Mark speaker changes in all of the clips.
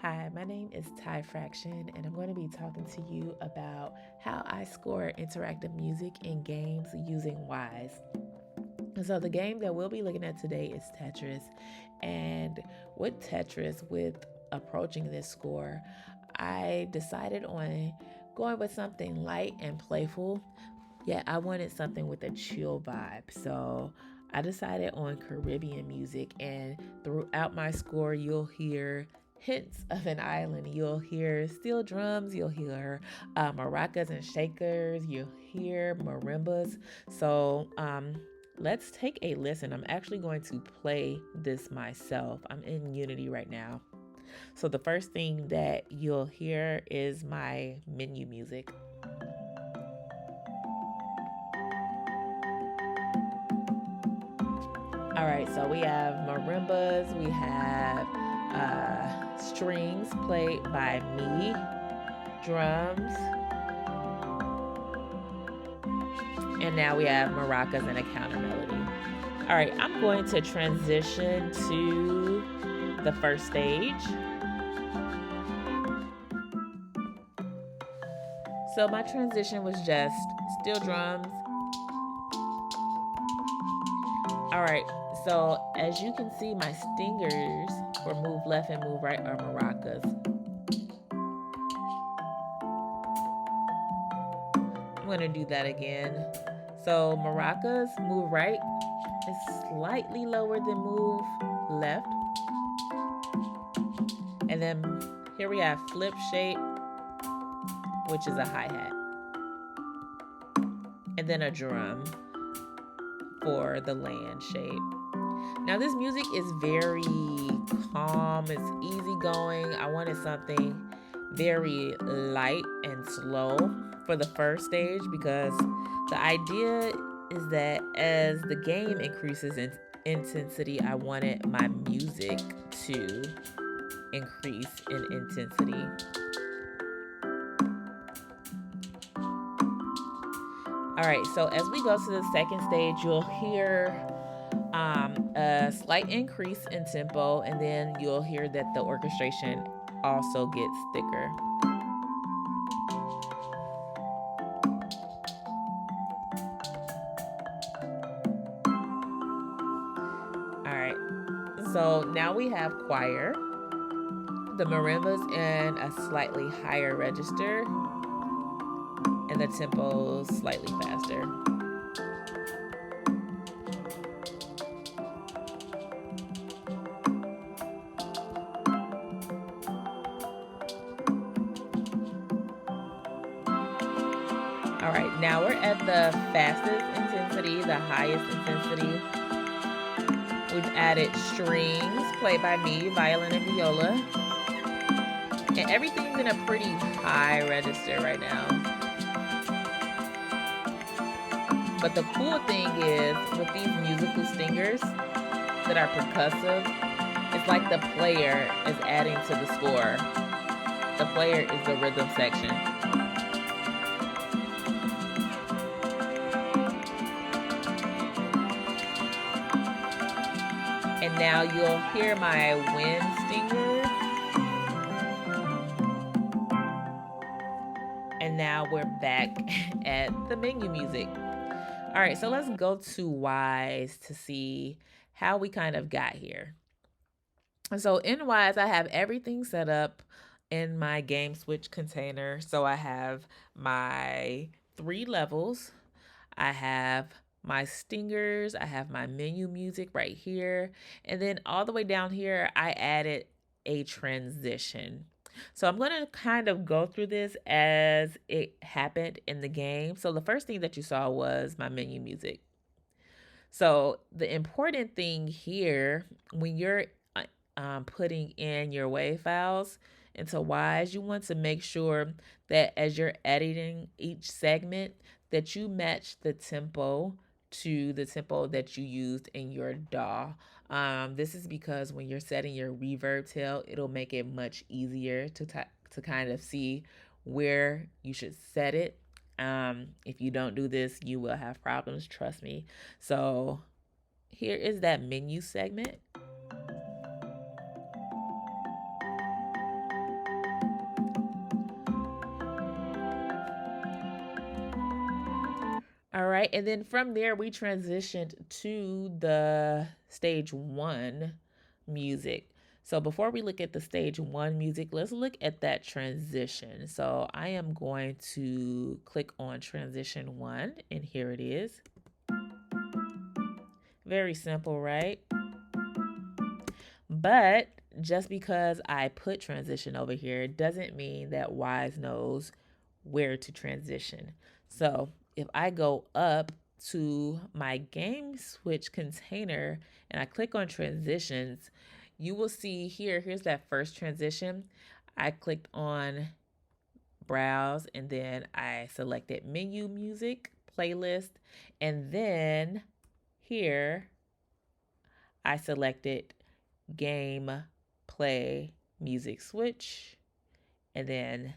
Speaker 1: Hi, my name is Ty Fraction, and I'm going to be talking to you about how I score interactive music in games using Wwise. And so, the game that we'll be looking at today is Tetris. And with Tetris, with approaching this score, I decided on going with something light and playful, yet I wanted something with a chill vibe. So, I decided on Caribbean music, and throughout my score, you'll hear hints of an island. You'll hear steel drums, you'll hear maracas and shakers, you'll hear marimbas. So, let's take a listen. I'm actually going to play this myself. I'm in Unity right now. So, the first thing that you'll hear is my menu music. All right, so we have marimbas, we have strings played by me, drums, and now we have maracas and a counter melody. All right, I'm going to transition to the first stage. So my transition was just steel drums. All right, so as you can see, my stingers for move left and move right are maracas. I'm gonna do that again. So maracas, move right is slightly lower than move left. And then here we have flip shape, which is a hi-hat. And then a drum for the land shape. Now this music is very calm, it's easygoing. I wanted something very light and slow for the first stage because the idea is that as the game increases in intensity, I wanted my music to increase in intensity. All right, so as we go to the second stage, you'll hear a slight increase in tempo, and then you'll hear that the orchestration also gets thicker. All right, so now we have choir, the marimbas in a slightly higher register, and the tempo slightly faster. All right, now we're at the fastest intensity, the highest intensity. We've added strings played by me, violin and viola. And everything's in a pretty high register right now. But the cool thing is, with these musical stingers that are percussive, it's like the player is adding to the score. The player is the rhythm section. And now you'll hear my wind stinger. And now we're back at the menu music. All right, so let's go to Wwise to see how we kind of got here. So in Wwise, I have everything set up in my game switch container. So I have my 3 levels. I have my stingers. I have my menu music right here. And then all the way down here, I added a transition. So I'm going to kind of go through this as it happened in the game. So the first thing that you saw was my menu music. So the important thing here, when you're putting in your WAV files into Wwise, you want to make sure that as you're editing each segment, that you match the tempo to the tempo that you used in your DAW. This is because when you're setting your reverb tail, it'll make it much easier to kind of see where you should set it. If you don't do this, you will have problems, trust me. So here is that menu segment. right, and then from there we transitioned to the stage 1 music. So before we look at the stage 1 music, let's look at that transition. So I am going to click on transition 1, and here it is. Very simple, right? But just because I put transition over here doesn't mean that Wwise knows where to transition. So if I go up to my game switch container and I click on transitions, you will see here's that first transition. I clicked on browse, and then I selected menu music, playlist, and then here I selected game, play, music switch, and then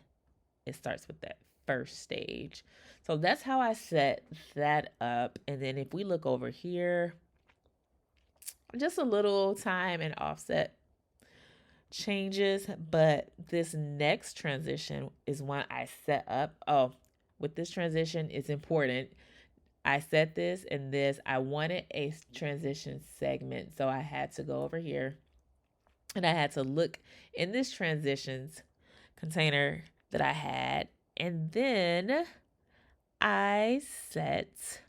Speaker 1: it starts with that first stage. So that's how I set that up. And then if we look over here, just a little time and offset changes, but this next transition is one I set up. Oh, with this transition, it's important. I set this and this. I wanted a transition segment, so I had to go over here and I had to look in this transitions container that I had, and then I set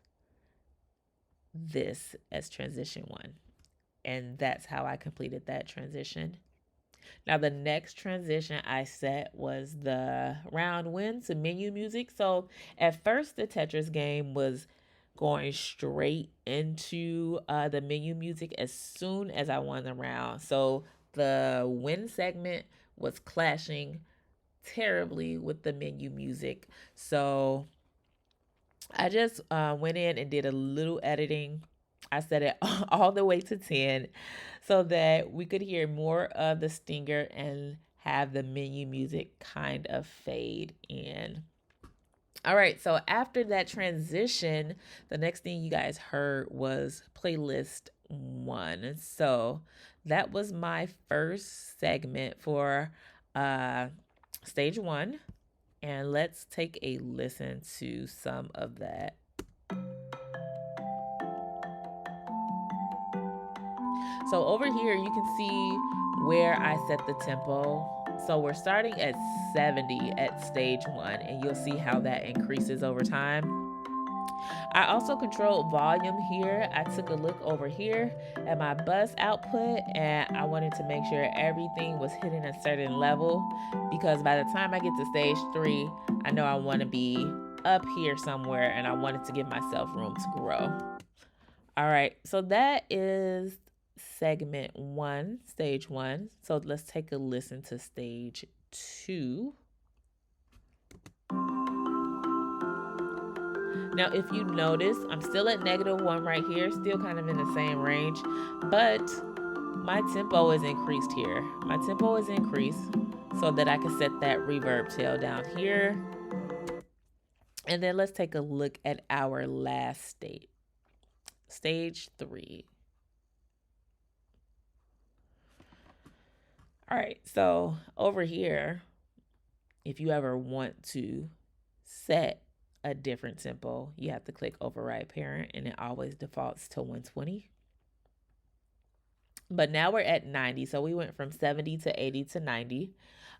Speaker 1: this as transition 1, and that's how I completed that transition. Now the next transition I set was the round win to menu music. So at first the Tetris game was going straight into the menu music as soon as I won the round. So the win segment was clashing terribly with the menu music. So I just went in and did a little editing. I set it all the way to 10 so that we could hear more of the stinger and have the menu music kind of fade in. All right, so after that transition, the next thing you guys heard was playlist 1. So that was my first segment for stage 1. And let's take a listen to some of that. So over here, you can see where I set the tempo. So we're starting at 70 at stage 1, and you'll see how that increases over time. I also controlled volume here. I took a look over here at my bus output, and I wanted to make sure everything was hitting a certain level, because by the time I get to stage 3, I know I want to be up here somewhere, and I wanted to give myself room to grow. All right, so that is segment 1, stage 1. So let's take a listen to stage 2. Now, if you notice, I'm still at -1 right here, still kind of in the same range, but my tempo is increased here. My tempo is increased so that I can set that reverb tail down here. And then let's take a look at our last state, stage 3. All right, so over here, if you ever want to set a different tempo, you have to click override parent, and it always defaults to 120. But now we're at 90, so we went from 70 to 80 to 90,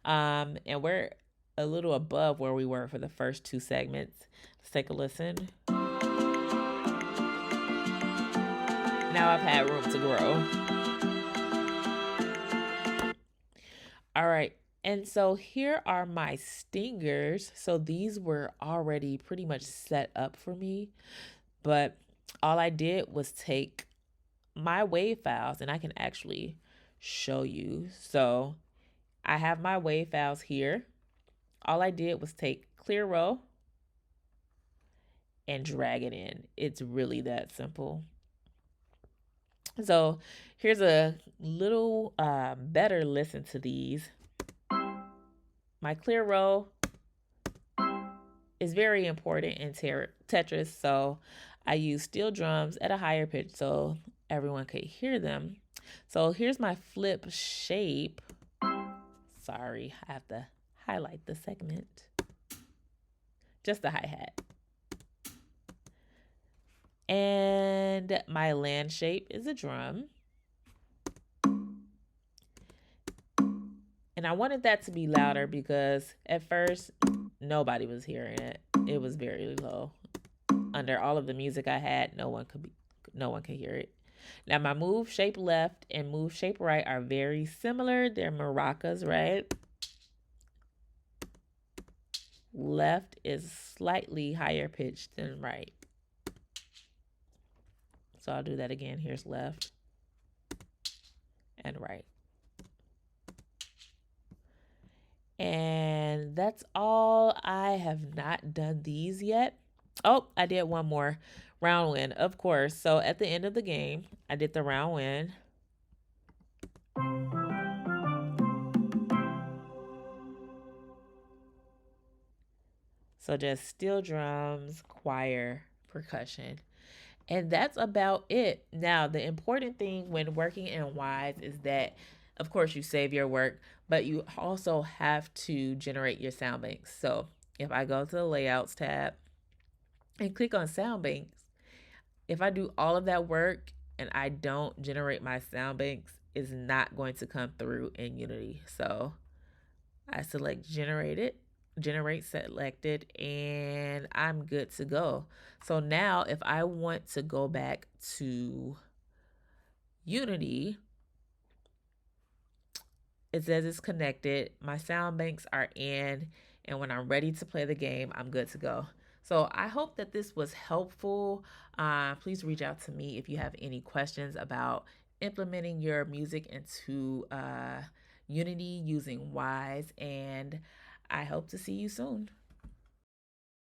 Speaker 1: and we're a little above where we were for the first 2 segments. Let's take a listen. Now I've had room to grow. All right, and so here are my stingers. So these were already pretty much set up for me, but all I did was take my wave files, and I can actually show you. So I have my wave files here. All I did was take clear row and drag it in. It's really that simple. So here's a little better listen to these. My clear row is very important in Tetris, so I use steel drums at a higher pitch so everyone could hear them. So here's my flip shape. Sorry, I have to highlight the segment. Just the hi-hat. And my land shape is a drum. And I wanted that to be louder because at first nobody was hearing it. It was very low. Under all of the music I had, no one could hear it. Now my move shape left and move shape right are very similar. They're maracas, right? Left is slightly higher pitched than right. So I'll do that again. Here's left and right. And that's all. I have not done these yet. Oh, I did one more. Round win, of course. So at the end of the game, I did the round win. So just steel drums, choir, percussion. And that's about it. Now, the important thing when working in Wise is that, of course, you save your work, but you also have to generate your sound banks. So if I go to the Layouts tab and click on Sound Banks, if I do all of that work and I don't generate my sound banks, it's not going to come through in Unity. So I select generate selected, and I'm good to go. So now if I want to go back to Unity, it says it's connected. My sound banks are in, and when I'm ready to play the game, I'm good to go. So I hope that this was helpful. Please reach out to me if you have any questions about implementing your music into Unity using Wise, and I hope to see you soon.